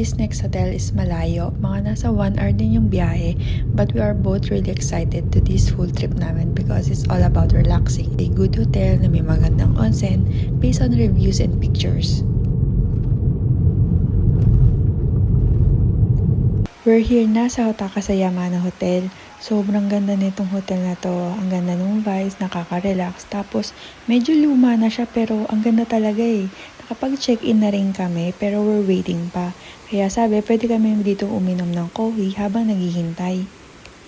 this next hotel is malayo. Mga nasa 1 hour din yung biyahe. But we are both really excited to this whole trip namin because it's all about relaxing. A good hotel na may magandang onsen based on reviews and pictures. We're here na sa Takasayamana Hotel. Sobrang ganda nitong hotel na to. Ang ganda ng vibes, nakaka-relax. Tapos, medyo luma na siya pero ang ganda talaga eh. Nakapag-check-in na rin kami pero we're waiting pa. Kaya sabi, pwede kami dito uminom ng coffee habang naghihintay.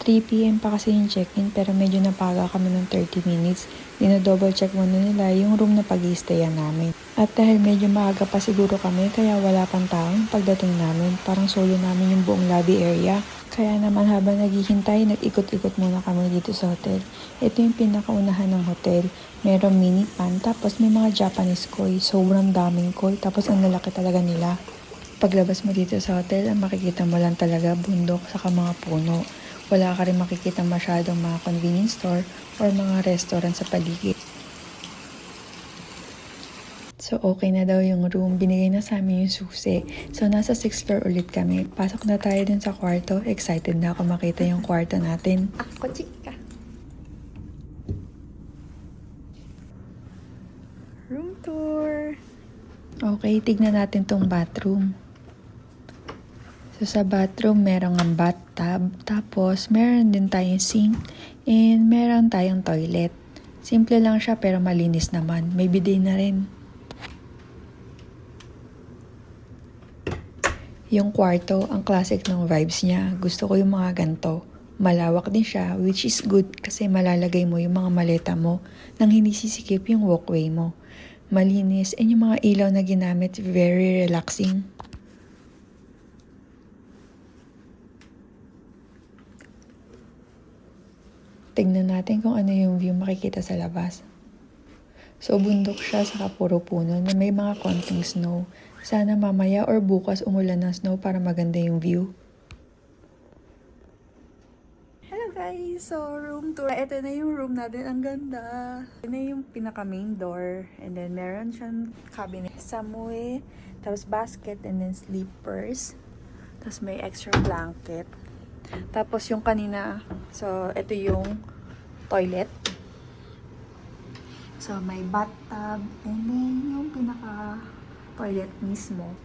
3 p.m. pa kasi yung check-in pero medyo napaga kami ng 30 minutes. Dino-double check muna nila yung room na pag-i-stayan namin. At dahil medyo maaga pa siguro kami kaya wala pang taong pagdating namin. Parang solo namin yung buong lobby area. Kaya naman habang naghihintay, nag-ikot-ikot muna kami dito sa hotel. Ito yung pinakaunahan ng hotel. Merong mini pan, tapos may mga Japanese koi. Sobrang daming koi, tapos ang lalaki talaga nila. Paglabas mo dito sa hotel, ang makikita mo lang talaga bundok saka mga puno. Wala ka rin makikita masyadong mga convenience store or mga restaurant sa paligid. So, okay na daw yung room. Binigay na sa amin yung susi. So, nasa 6th floor ulit kami. Pasok na tayo dun sa kwarto. Excited na ako makita yung kwarto natin. Ako, chika! Room tour! Okay, tignan natin tong bathroom. So, sa bathroom, merong ang bathtub. Tapos, meron din tayong sink. And meron tayong toilet. Simple lang siya pero malinis naman. May bidet na rin. Yung kwarto, ang classic ng vibes niya. Gusto ko yung mga ganito. Malawak din siya, which is good kasi malalagay mo yung mga maleta mo nang hindi sisikip yung walkway mo. Malinis, and yung mga ilaw na ginamit, very relaxing. Tignan natin kung ano yung view makikita sa labas. So, bundok siya saka puro puno na may mga konting snow. Sana mamaya or bukas umulan ng snow para maganda yung view. Hello guys! So, room tour. Ito na yung room natin. Ang ganda. Ito na yung pinaka main door. And then, meron siyang cabinet. Samue, tapos basket, and then slippers. Tapos may extra blanket. Tapos yung kanina, so ito yung toilet. So may bathtub and then yung pinaka toilet mismo.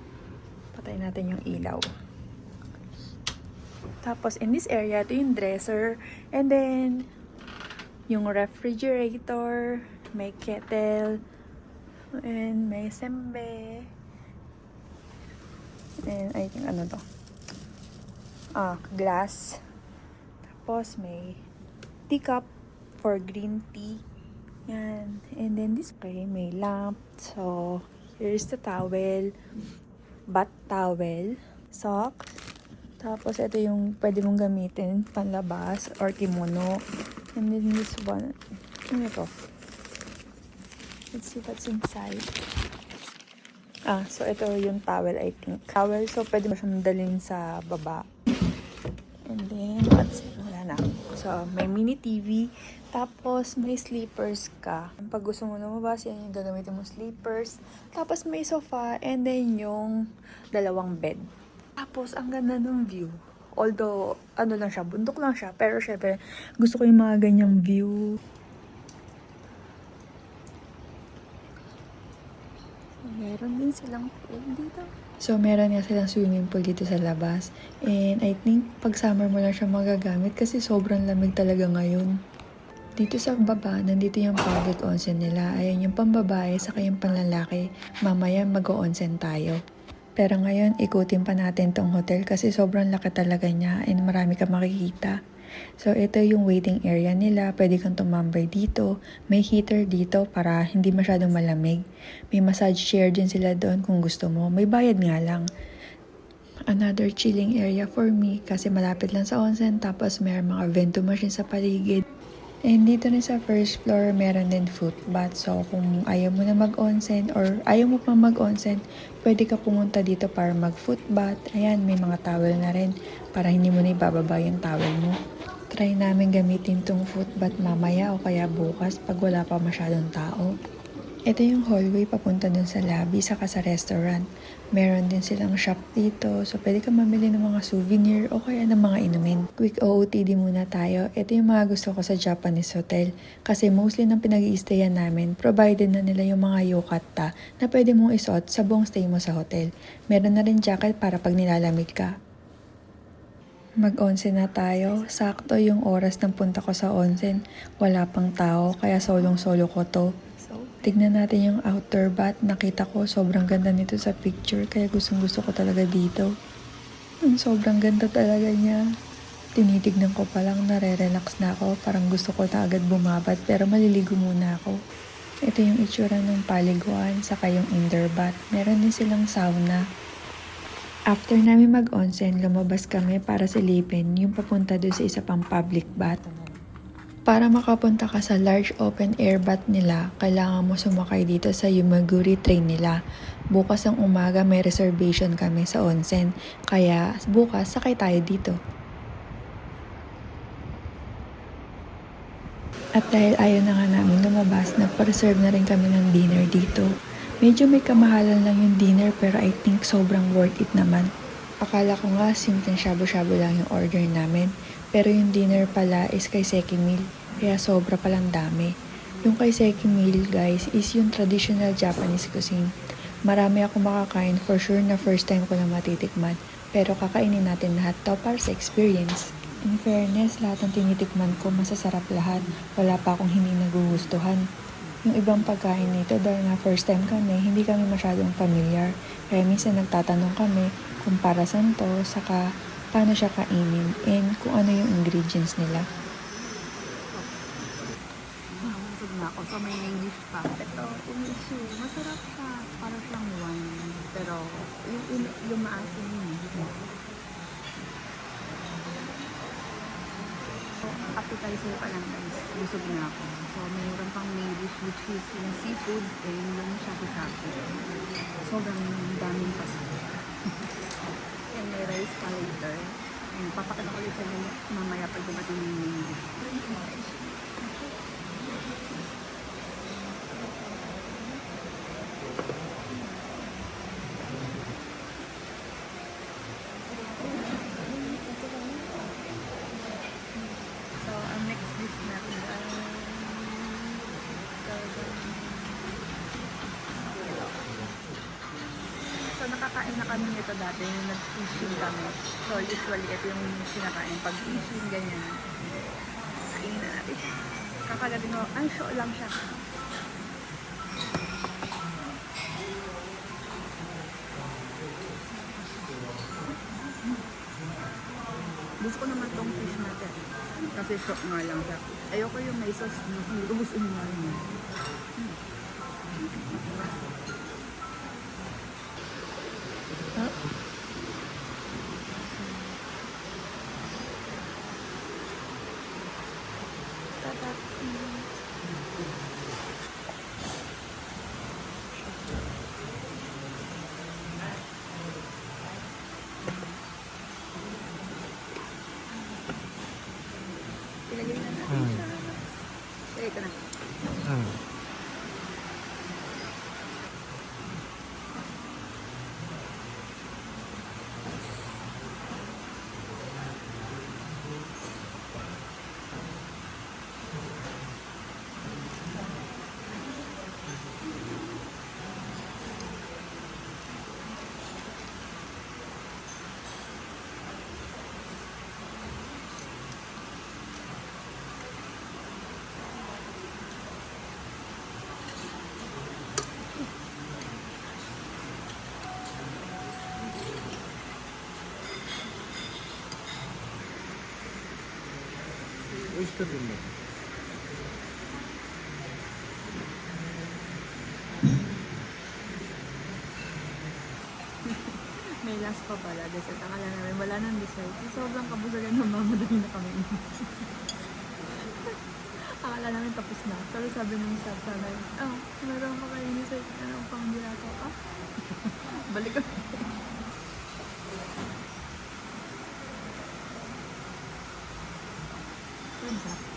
Patay natin yung ilaw. Tapos in this area, ito yung dresser and then yung refrigerator, may kettle and may sembe. And I think ano to? Glass. Tapos may teacup for green tea. Yan. And then this way, may lamp. So, here's the towel. Bath towel. Socks. Tapos ito yung pwede mong gamitin panlabas or kimono. And then this one. Ano ito? Let's see what's inside. So ito yung towel, I think. Towel, so pwede mo siyang dalhin sa baba. And then, wala na. So, may mini TV. Tapos, may sleepers ka. Pag gusto mo lumabas, yan yung gagamitin mo sleepers. Tapos, may sofa. And then, yung dalawang bed. Tapos, ang ganda ng view. Although, ano lang siya, bundok lang siya. Pero, syempre, gusto ko yung mga ganyang view. Meron din silang pool dito. So, meron nga silang swimming pool dito sa labas. And I think pag summer mo lang siya magagamit kasi sobrang lamig talaga ngayon. Dito sa baba, nandito yung public onsen nila. Ayan yung pambabae saka yung panlalaki. Mamaya mag-o-onsen tayo. Pero ngayon, ikutin pa natin tong hotel kasi sobrang laki talaga niya and marami ka makikita. So, ito yung waiting area nila. Pwede kang tumambay dito. May heater dito para hindi masyadong malamig. May massage chair din sila doon kung gusto mo. May bayad nga lang. Another chilling area for me kasi malapit lang sa onsen. Tapos, may mga vento machine sa paligid. And dito rin sa first floor, meron din foot bath. So, kung ayaw mo na mag-onsen or ayaw mo pa mag-onsen, pwede ka pumunta dito para mag-foot bath. Ayan, may mga towel na rin para hindi mo na ibababa yung towel mo. Try namin gamitin tong foot bath mamaya o kaya bukas pag wala pa masyadong tao. Ito yung hallway papunta dun sa lobby saka sa restaurant. Meron din silang shop dito, so pwede ka mamili ng mga souvenir o kaya ng mga inumin. Quick OOTD muna tayo. Ito yung mga gusto ko sa Japanese hotel. Kasi mostly ng pinag-i-stayan namin, provided na nila yung mga yukata na pwede mong isuot sa buong stay mo sa hotel. Meron na rin jacket para pag nilalamig ka. Mag-onsen na tayo. Sakto yung oras ng punta ko sa onsen. Wala pang tao, kaya solong-solo ko to. Tignan natin yung outer bath. Nakita ko sobrang ganda nito sa picture, kaya gustong gusto ko talaga dito. Sobrang ganda talaga niya. Tinitignan ko pa lang, nare-relax na ako. Parang gusto ko na agad bumabad, pero maliligo muna ako. Ito yung itsura ng paliguan, saka yung indoor bath. Meron din silang sauna. After namin mag-onsen, lumabas kami para silipin yung papunta doon sa isa pang public bath. Para makapunta ka sa large open air bath nila, kailangan mo sumakay dito sa Yumaguri train nila. Bukas ang umaga may reservation kami sa onsen, kaya bukas sakay tayo dito. At dahil ayaw na nga namin lumabas, nagpa-reserve na rin kami ng dinner dito. Medyo may kamahalan lang yung dinner pero I think sobrang worth it naman. Akala ko nga simpleng shabu-shabu lang yung order namin. Pero yung dinner pala is kaiseki meal, kaya sobra palang dami. Yung kaiseki meal guys is yung traditional Japanese cuisine. Marami ako makakain, for sure na first time ko lang matitikman. Pero kakainin natin lahat to para sa experience. In fairness, lahat ng tinitikman ko masasarap lahat. Wala pa akong hindi nagugustuhan. Yung ibang pagkain nito dahil nga first time kami, hindi kami masyadong familiar. Kaya minsan nagtatanong kami kung para saan to, saka paano siya kainin, and kung ano yung ingredients nila. Busog na ako. So may English pa. Ito, umisu. Masarap siya. Para siyang wine. Pero yung maasim yun. So, appetizer pa lang guys. Busog na ako. So mayroon pang main dish which is yung seafood and yung shabu-shabu. Sobrang daming pa. Yan, may rice pa later. Papakita ko ulit sa inyo mamaya pag dumating yung main dish. So, ang next dish natin ay so, nakakain na kami nito dati yung nag-fishing kami. So, usually ito yung sinakain. Pag fishing, ganyan. Kainin na natin siya. Kakagatin mo. Ang show lang siya. Gusto ko naman tong fish natin. Kasi shock nga lang siya. Ayoko yung may sauce. Hindi ko gusto nga yun. Ilagay na natin siya. Ilagay ko na. May last pa pala, dessert. Akala namin wala nang dessert. Sobrang kabusagan ng mamadali na kami. Akala namin tapos na. Pero sabi ng staff sa amin, meron pa kayo dessert. Ano pang birato? Balik kami. What's up?